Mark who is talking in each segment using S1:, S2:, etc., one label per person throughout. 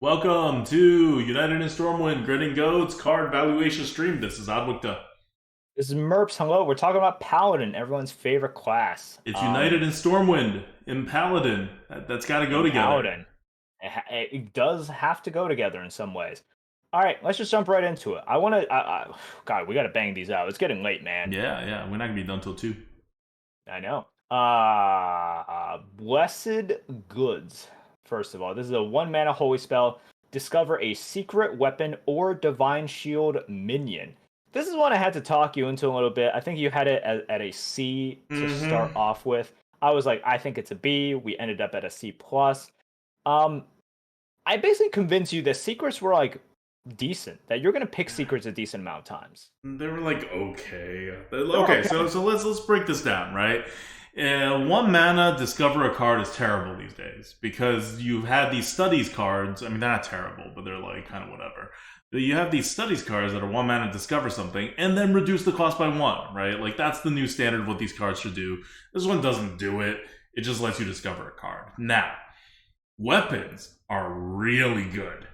S1: Welcome to United in Stormwind Gritting Goats card valuation stream. This is ADWCTA.
S2: This is Merps. Hello. We're talking about Paladin, everyone's favorite class.
S1: It's United in Stormwind in Paladin. That's got to go together.
S2: Paladin. It does have to go together in some ways. All right, let's just jump right into it. God, we got to bang these out. It's getting late, man.
S1: Yeah. We're not gonna be done till 2.
S2: I know. Blessed Goods. First of all, this is a 1-mana holy spell. Discover a secret weapon or divine shield minion. This is one I had to talk you into a little bit. I think you had it at a C to start off with. I was like, I think it's a B. We ended up at a C+. I basically convinced you that secrets were like decent, that you're gonna pick secrets a decent amount of times.
S1: They were like okay. So let's break this down, right? 1 mana discover a card is terrible these days because you've had these studies cards. I mean, they're not terrible, but they're like kind of whatever. You have these studies cards that are 1 mana discover something and then reduce the cost by 1, right? Like that's the new standard of what these cards should do. This one doesn't do it. It just lets you discover a card. Now, weapons are really good.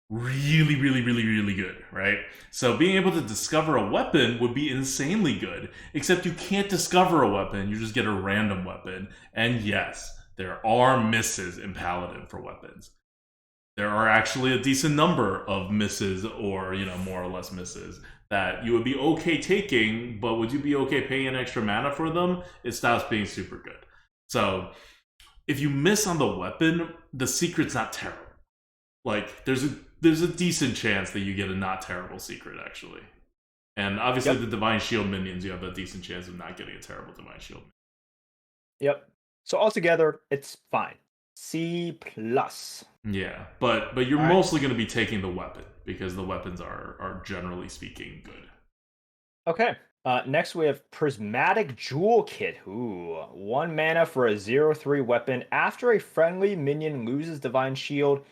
S1: Really good, right? So being able to discover a weapon would be insanely good, except you can't discover a weapon, you just get a random weapon. And yes, there are misses in Paladin for weapons. There are actually a decent number of misses or, more or less misses that you would be okay taking, but would you be okay paying an extra mana for them? It stops being super good. So if you miss on the weapon, the secret's not terrible. Like, there's a decent chance that you get a not terrible secret, actually. And obviously the Divine Shield minions, you have a decent chance of not getting a terrible Divine Shield.
S2: Yep. So altogether, it's fine. C+.
S1: Yeah, but you're mostly going to be taking the weapon, because the weapons are generally speaking good.
S2: Okay. Next we have Prismatic Jewel Kit. Ooh, 1 mana for a 0/3 weapon. After a friendly minion loses Divine Shield,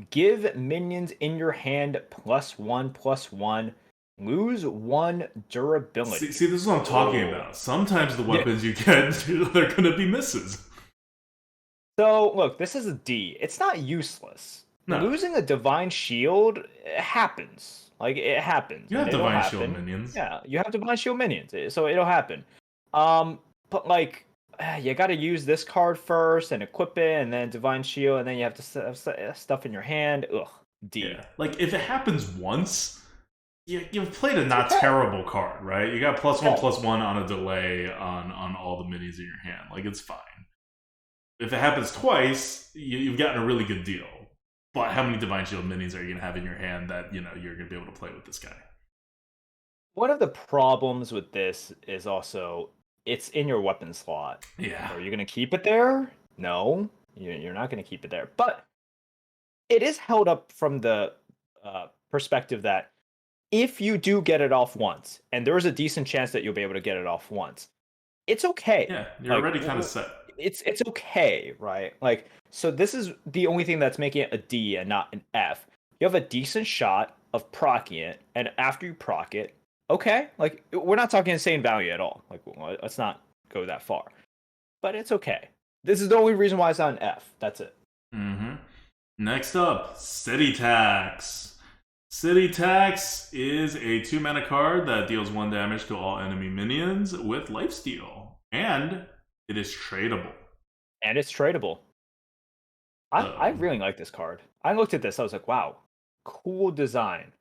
S2: give minions in your hand +1/+1. Lose 1 durability.
S1: See, this is what I'm talking about. Sometimes the weapons you get, they're going to be misses.
S2: So, look, this is a D. It's not useless.
S1: No.
S2: Losing a Divine Shield happens. Like, it happens.
S1: You have Divine Shield minions.
S2: Yeah, you have Divine Shield minions, so it'll happen. But, like, you gotta use this card first and equip it, and then Divine Shield, and then you have to have stuff in your hand. Ugh, D.
S1: Yeah. Like, if it happens once, you've played a not terrible card, right? You got +1/+1 on a delay on all the minis in your hand. Like, it's fine. If it happens twice, you've gotten a really good deal. But how many Divine Shield minions are you going to have in your hand that, you're going to be able to play with this guy?
S2: One of the problems with this is also, it's in your weapon slot.
S1: Yeah.
S2: Are you going to keep it there? No, you're not going to keep it there. But it is held up from the perspective that if you do get it off once, and there is a decent chance that you'll be able to get it off once, it's okay.
S1: Yeah, you're already kind of set.
S2: It's okay, right? Like, so this is the only thing that's making it a D and not an F. You have a decent shot of proccing it, and after you proc it, okay, like, we're not talking insane value at all. Like, let's not go that far. But it's okay. This is the only reason why it's not an F. That's it.
S1: Next up, City Tax. City Tax is a 2-mana card that deals 1 damage to all enemy minions with lifesteal. And it is tradable.
S2: I really like this card. I looked at this, I was like, wow, cool design.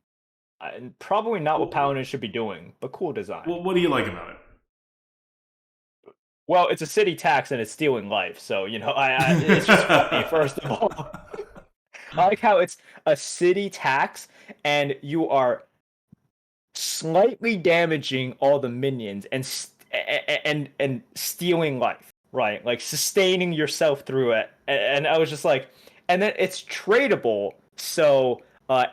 S2: And probably not what Paladin should be doing, but cool design.
S1: Well, what do you like about it?
S2: Well, it's a city tax and it's stealing life, so, it's just funny, first of all. I like how it's a city tax and you are slightly damaging all the minions and stealing life, right? Like, sustaining yourself through it. And I was just like, and then it's tradable, so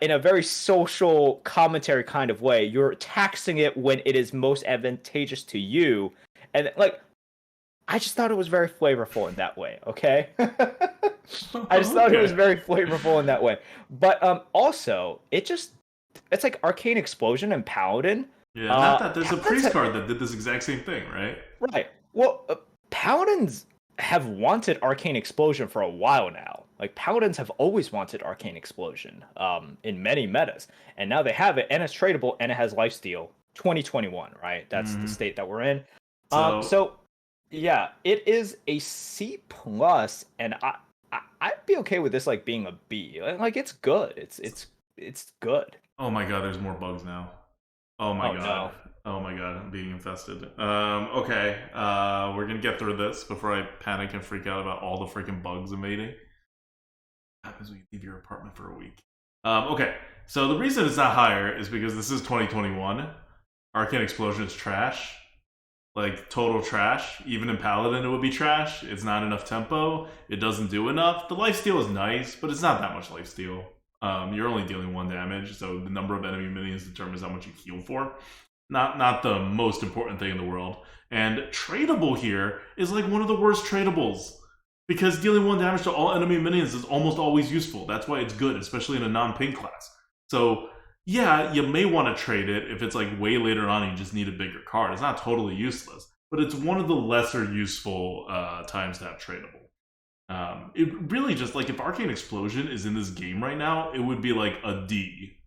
S2: in a very social commentary kind of way, you're taxing it when it is most advantageous to you. And, like, I just thought it was very flavorful in that way, okay? I just thought it was very flavorful in that way. But also, it's like Arcane Explosion and Paladin.
S1: Yeah, not that. There's a priest card that did this exact same thing, right?
S2: Right. Well, Paladins have wanted Arcane Explosion for a while now. Like Paladins have always wanted Arcane Explosion in many metas, and now they have it, and it's tradable, and it has lifesteal. 2021, right? That's the
S1: Hmm.
S2: state that we're in.
S1: So,
S2: So yeah, it is a C plus, and I'd be okay with this like being a B. Like it's good. It's good.
S1: oh my god, there's more bugs now. Oh my
S2: Oh
S1: god.
S2: no.
S1: Oh my god, I'm being infested. Okay. We're gonna get through this before I panic and freak out about all the freaking bugs invading. What happens when you leave your apartment for a week? Okay. So the reason it's not higher is because this is 2021. Arcane Explosion is trash. Like total trash. Even in Paladin, it would be trash. It's not enough tempo. It doesn't do enough. The lifesteal is nice, but it's not that much lifesteal. You're only dealing 1 damage, so the number of enemy minions determines how much you heal for. Not the most important thing in the world. And tradable here is like one of the worst tradables. Because dealing 1 damage to all enemy minions is almost always useful. That's why it's good, especially in a non-pink class. So yeah, you may want to trade it if it's like way later on and you just need a bigger card. It's not totally useless, but it's one of the lesser useful times to have tradable. It really just like if Arcane Explosion is in this game right now, it would be like a D.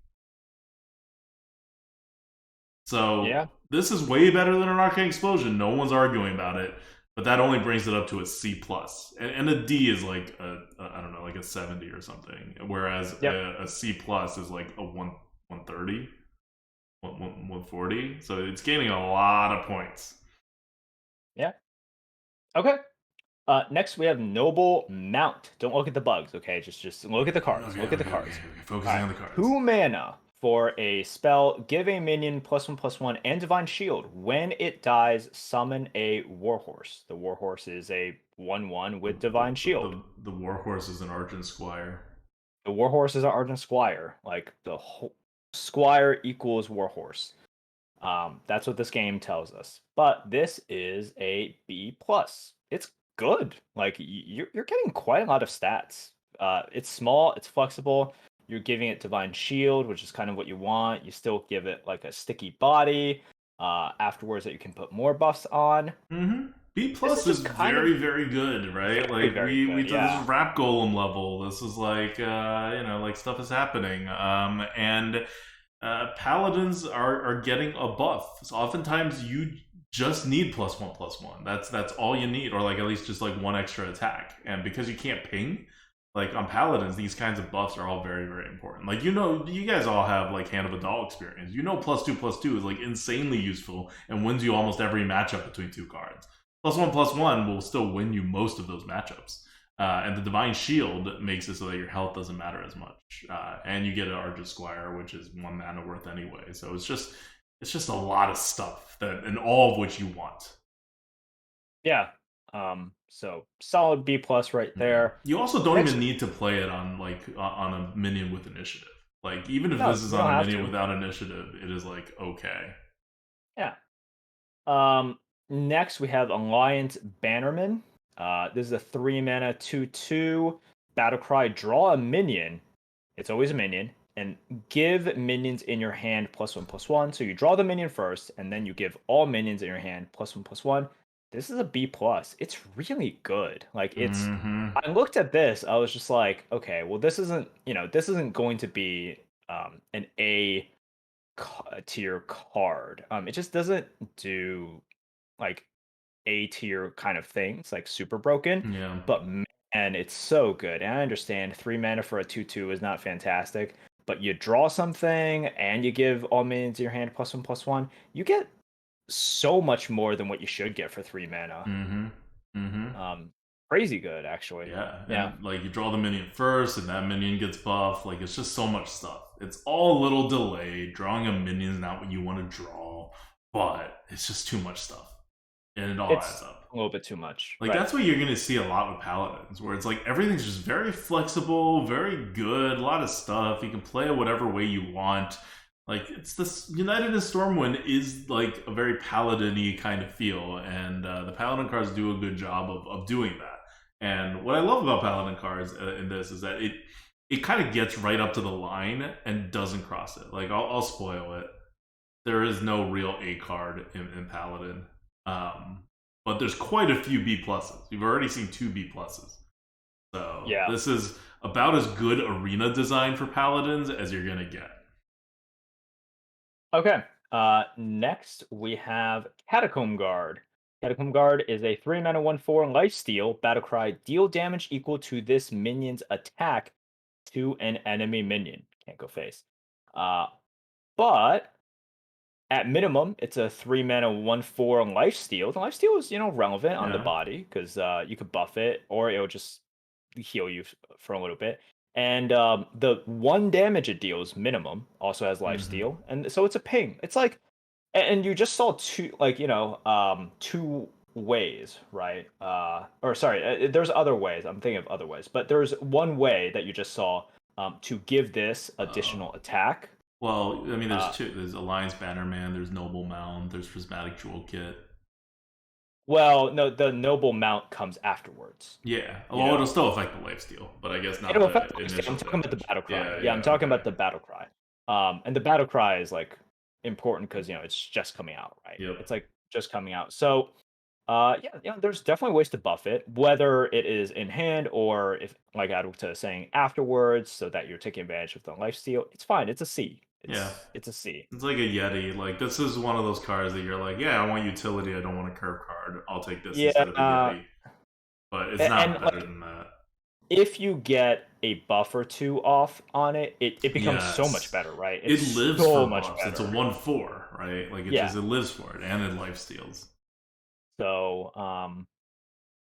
S1: So
S2: Yeah.
S1: this is way better than an Arcane Explosion. No one's arguing about it, but that only brings it up to a C plus, and a D is like I don't know, like a 70 or something. Whereas
S2: Yep.
S1: a C plus is like a 130, 140. So it's gaining a lot of points.
S2: Yeah. Okay. Next we have Noble Mount. Don't look at the bugs, okay? Just look at the cards.
S1: Okay,
S2: Look at the
S1: okay,
S2: cards.
S1: okay.
S2: All
S1: Focusing
S2: right.
S1: on the cards.
S2: 2 mana for a spell. Give a minion +1/+1 and Divine Shield. When it dies, summon a Warhorse. The Warhorse is a 1/1 with Divine Shield.
S1: The Warhorse is an Argent Squire.
S2: The Warhorse is an Argent Squire. Like the whole Squire equals Warhorse. That's what this game tells us. But this is a B plus. It's good. Like you're getting quite a lot of stats. It's small. It's flexible. You're giving it Divine Shield, which is kind of what you want. You still give it like a sticky body. Afterwards, that you can put more buffs on.
S1: Mm-hmm. B plus
S2: This
S1: is
S2: is just kind
S1: very
S2: of
S1: very good, right?
S2: very,
S1: Like
S2: very
S1: we
S2: good.
S1: this
S2: Yeah.
S1: is rap golem level. This is like like stuff is happening. And paladins are getting a buff. So oftentimes you just need +1/+1. That's all you need, or like at least just like one extra attack. And because you can't ping, like on paladins, these kinds of buffs are all very very important. Like you guys all have like Hand of a Doll experience. +2/+2 is like insanely useful and wins you almost every matchup between two cards. +1/+1 will still win you most of those matchups. And the Divine Shield makes it so that your health doesn't matter as much, and you get an Argent Squire, which is 1 mana worth anyway. So it's just a lot of stuff that, and all of which you want.
S2: Yeah. So solid B plus right there.
S1: You also don't
S2: Next,
S1: even need to play it on like on a minion with initiative. Like even if
S2: no,
S1: this is
S2: you don't
S1: on a
S2: have
S1: minion
S2: to.
S1: without initiative, it is like okay.
S2: Yeah. Next we have Alliance Bannerman. This is a 3 mana 2/2 battle cry. Draw a minion. It's always a minion, and give minions in your hand +1/+1. So you draw the minion first, and then you give all minions in your hand +1/+1. This is a B plus. It's really good. Like it's.
S1: Mm-hmm.
S2: I looked at this. I was just like, okay, well, this isn't. This isn't going to be an A tier card. It just doesn't do like A tier kind of things, like super broken.
S1: Yeah.
S2: But man, it's so good. And I understand 3 mana for a 2/2 is not fantastic, but you draw something and you give all minions in your hand +1/+1. You get so much more than what you should get for 3 mana.
S1: Mm-hmm. Mm-hmm.
S2: Crazy good actually.
S1: Yeah,
S2: Yeah.
S1: and like you draw the minion first, and that minion gets buffed. Like it's just so much stuff. It's all a little delayed. Drawing a minion is not what you want to draw, but it's just too much stuff, and it all
S2: It's
S1: adds up.
S2: a little bit too much.
S1: Like
S2: Right.
S1: that's what you're gonna see a lot with paladins, where it's like everything's just very flexible, very good, a lot of stuff. You can play it whatever way you want. Like it's this United in Stormwind is like a very paladin-y kind of feel, and the paladin cards do a good job of doing that. And what I love about paladin cards in this is that it kind of gets right up to the line and doesn't cross it. Like I'll spoil it. There is no real A card in paladin. But there's quite a few B pluses. You've already seen 2 B pluses. So
S2: Yeah.
S1: this is about as good arena design for paladins as you're gonna get.
S2: Okay. Next we have Catacomb Guard. Catacomb Guard is a 3-mana 1/4 lifesteal battlecry. Deal damage equal to this minion's attack to an enemy minion. Can't go face. But at minimum, it's a 3-mana 1/4 lifesteal. The lifesteal is, relevant on the
S1: Yeah.
S2: body because you could buff it or it'll just heal you for a little bit. And the 1 damage it deals minimum also has
S1: Hmm.
S2: lifesteal, and so it's a ping. It's like, and you just saw two, like, two ways, right? Or sorry, there's other ways. I'm thinking of other ways, but there's one way that you just saw to give this
S1: Oh.
S2: additional attack.
S1: Well, I mean, there's
S2: Uh,
S1: two. There's Alliance Bannerman. There's Noble Mound. There's Prismatic Jewel Kit.
S2: well, no, the noble mount comes afterwards.
S1: Yeah.
S2: You
S1: Well, it'll
S2: know,
S1: still affect the lifesteal, but I guess not
S2: it'll affect
S1: the
S2: the lifesteal.
S1: initial
S2: I'm talking about the
S1: damage.
S2: battle cry.
S1: Yeah.
S2: Yeah,
S1: Yeah.
S2: I'm talking
S1: Okay.
S2: about the battle cry. And the battle cry is like important because it's just coming out, right?
S1: Yep.
S2: It's like just coming out. So yeah, there's definitely ways to buff it, whether it is in hand or if, like ADWCTA is saying, afterwards, so that you're taking advantage of the lifesteal. It's fine. It's a C.
S1: Yeah.
S2: It's a C.
S1: It's like a Yeti. Like this is one of those cards that you're like, yeah, I want utility. I don't want a curve card. I'll take this
S2: Yeah,
S1: instead of a Yeti. But it's
S2: and
S1: not better
S2: like
S1: than that.
S2: if you get a buff or two off on it, it becomes so much
S1: Yes.
S2: better, right? It's
S1: It lives for
S2: so much
S1: buffs. It's a
S2: better.
S1: 1/4, right? Like
S2: Yeah.
S1: it lives for it, and it life steals.
S2: So,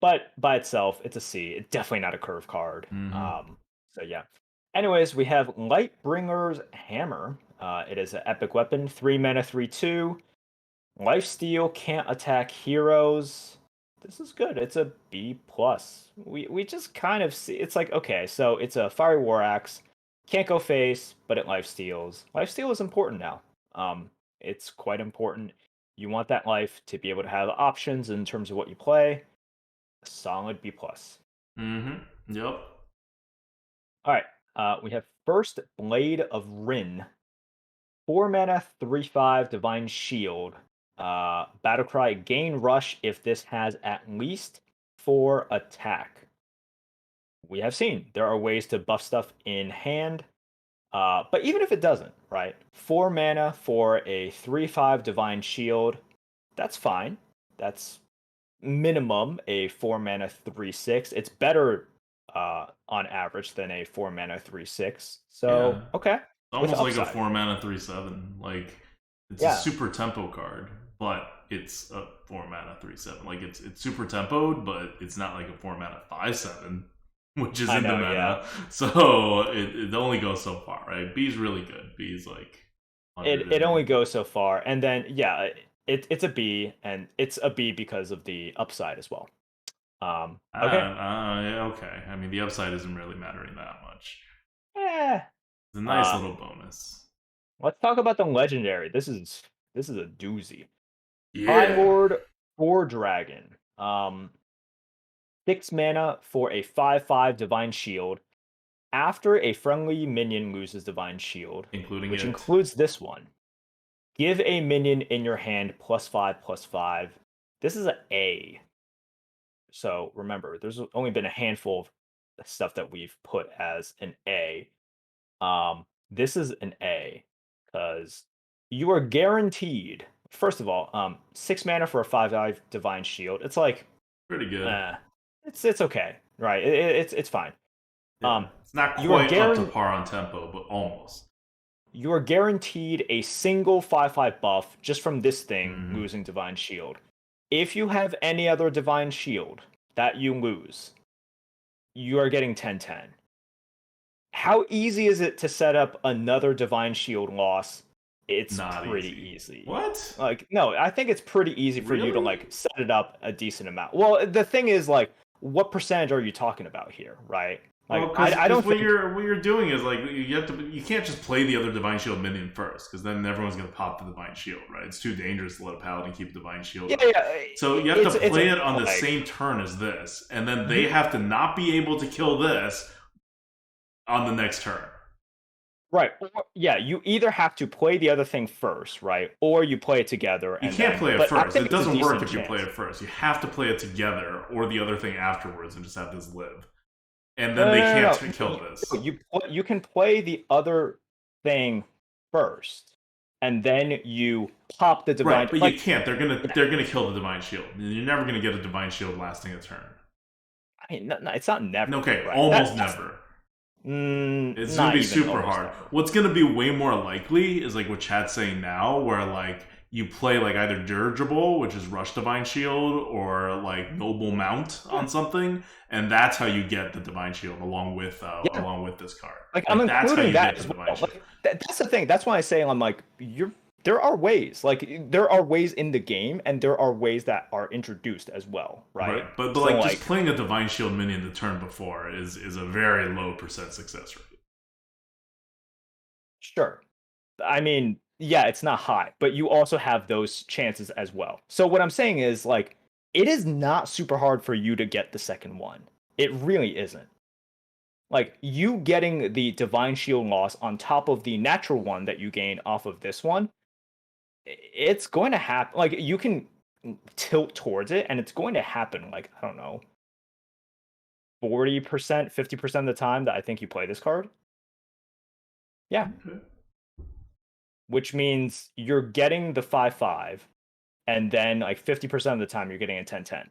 S2: but by itself, it's a C. It's definitely not a curve card.
S1: Mm-hmm.
S2: So yeah. Anyways, we have Lightbringer's Hammer. It is an epic weapon, 3 mana, 3/2. Lifesteal, can't attack heroes. This is good. It's a B plus. We just kind of see it's like, okay, so it's a fiery war axe, can't go face, but it lifesteals. Lifesteal is important now. It's quite important. You want that life to be able to have options in terms of what you play. A solid B plus.
S1: Mm-hmm. Yep.
S2: All right. We have First Blade of Rin. 4 mana, 3/5 Divine Shield. Battlecry, gain rush if this has at least 4 attack. We have seen there are ways to buff stuff in hand, but even if it doesn't, right? 4 mana for a 3/5 Divine Shield, that's fine. That's minimum a 4 mana 3/6. It's better on average than a 4 mana 3/6.
S1: Yeah.
S2: So, okay, with
S1: Almost like a
S2: upside.
S1: 4 mana 3/7. Like it's a
S2: Yeah.
S1: super tempo card, but it's a 4 mana 3/7. Like it's super tempoed, but it's not like a 4 mana 5/7, which is
S2: I
S1: in the
S2: know, yeah.
S1: meta. So it only goes so far, right? B's really good. B's like 100
S2: It only
S1: and
S2: goes so far, and then yeah, it's a B, and it's a B because of the upside as well. Okay.
S1: okay. I mean, the upside isn't really mattering that much.
S2: Eh.
S1: It's a nice
S2: Uh,
S1: little bonus.
S2: let's talk about the legendary. This is a doozy. Time
S1: Yeah.
S2: Lord for Dragon. 6 mana for a 5/5 Divine Shield. After a friendly minion loses Divine Shield,
S1: Including
S2: which
S1: it.
S2: includes this one, give a minion in your hand +5/+5. This is an A. So remember, there's only been a handful of stuff that we've put as an A. This is an A because you are guaranteed. First of all, 6 mana for a 5/5 Divine Shield. It's like,
S1: Pretty good.
S2: eh, it's okay, right? It's fine.
S1: Yeah. It's not
S2: You are
S1: quite up to
S2: guaranteed.
S1: par on tempo, but almost.
S2: You are guaranteed a single 5/5 buff just from this thing
S1: Hmm.
S2: losing Divine Shield. If you have any other Divine Shield that you lose, you are getting 10/10. How easy is it to set up another Divine Shield loss? It's
S1: Not
S2: pretty
S1: easy.
S2: easy.
S1: What?
S2: Like, no, I think it's pretty easy for you to
S1: Really?
S2: like set it up a decent amount. Well, the thing is, like, what percentage are you talking about here, right?
S1: Well,
S2: Like,
S1: because
S2: I don't
S1: what
S2: think.
S1: you're doing is like you can't just play the other divine shield minion first because then everyone's gonna pop the divine shield, right? It's too dangerous to let a paladin keep divine shield
S2: Yeah,
S1: up.
S2: yeah.
S1: So you have to
S2: It's
S1: play
S2: a
S1: it on the
S2: like
S1: same turn as this, and then they
S2: you
S1: have to not be able to kill this on the next turn.
S2: right. Or, yeah, you either have to play the other thing first, right? Or you play it together
S1: You
S2: and
S1: can't
S2: then.
S1: play it
S2: But I
S1: first.
S2: think
S1: It
S2: it's a
S1: doesn't work
S2: decent
S1: if you play
S2: chance.
S1: it first. You have to play it together or the other thing afterwards and just have this live. and then
S2: No,
S1: they
S2: no, no,
S1: can't
S2: no.
S1: kill this.
S2: You can play the other thing first, and then you pop the divine.
S1: Right, but you
S2: Like,
S1: can't.
S2: yeah,
S1: They're gonna kill the divine shield. You're never gonna get a divine shield lasting a turn.
S2: I mean, no, it's not never,
S1: Okay,
S2: right?
S1: almost
S2: That's
S1: never. It's gonna
S2: not
S1: be
S2: even
S1: super
S2: almost
S1: hard.
S2: never.
S1: What's gonna be way more likely is like what Chat's saying now, where like you play like either dirigible, which is rush divine shield, or like noble mount on something, and that's how you get the divine shield
S2: Yeah,
S1: along with this card.
S2: like I'm
S1: Like that's how
S2: including
S1: you
S2: that
S1: get the
S2: as
S1: divine
S2: well.
S1: shield.
S2: Like that's the thing. That's why I say I'm like you're. There are ways, like there are ways in the game, and there are ways that are introduced as well,
S1: Right,
S2: right?
S1: but
S2: So
S1: like just
S2: like,
S1: playing a divine shield minion the turn before is a very low percent success rate.
S2: sure. I mean, yeah, it's not high, but you also have those chances as well. So what I'm saying is like it is not super hard for you to get the second one. It really isn't. Like you getting the divine shield loss on top of the natural one that you gain off of this one, it's going to happen. Like you can tilt towards it and it's going to happen like I don't know, 40%, 50% of the time that I think you play this card. Yeah,
S1: Okay.
S2: which means you're getting the 5/5 and then like 50% of the time you're getting a 10/10,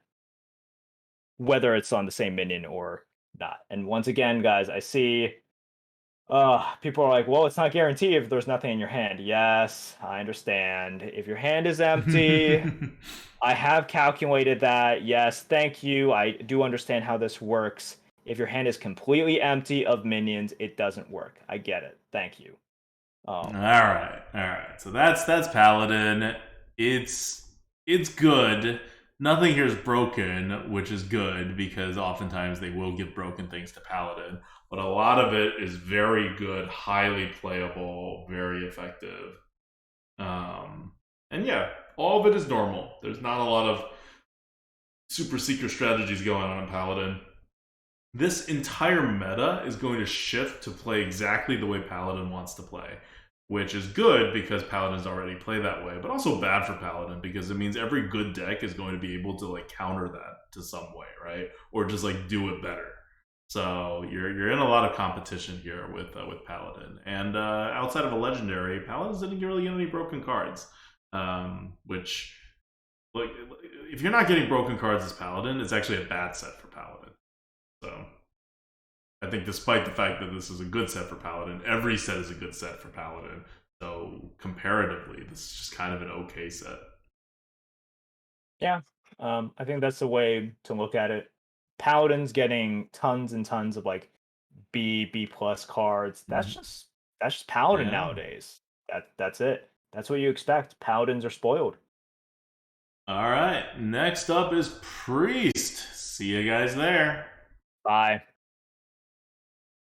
S2: whether it's on the same minion or not. And once again, guys, I see people are like, well, it's not guaranteed if there's nothing in your hand. Yes, I understand. If your hand is empty, I have calculated that. Yes, thank you. I do understand how this works. If your hand is completely empty of minions, it doesn't work. I get it. Thank you.
S1: All right. So that's Paladin. It's good. Nothing here is broken, which is good because oftentimes they will give broken things to Paladin. But a lot of it is very good, highly playable, very effective. And yeah, all of it is normal. There's not a lot of super secret strategies going on in Paladin. This entire meta is going to shift to play exactly the way Paladin wants to play, which is good because Paladins already play that way, but also bad for Paladin because it means every good deck is going to be able to like counter that to some way, right? Or just like do it better. So you're in a lot of competition here with Paladin, and outside of a legendary, Paladins didn't really get any broken cards, which like if you're not getting broken cards as Paladin, it's actually a bad set for Paladin. So I think despite the fact that this is a good set for Paladin, every set is a good set for Paladin. So comparatively, this is just kind of an okay set.
S2: Yeah, I think that's the way to look at it. Paladin's getting tons and tons of like B plus cards. That's just Paladin
S1: Yeah.
S2: nowadays. That's it. That's what you expect. Paladins are spoiled.
S1: All right. Next up is Priest. See you guys there.
S2: Bye.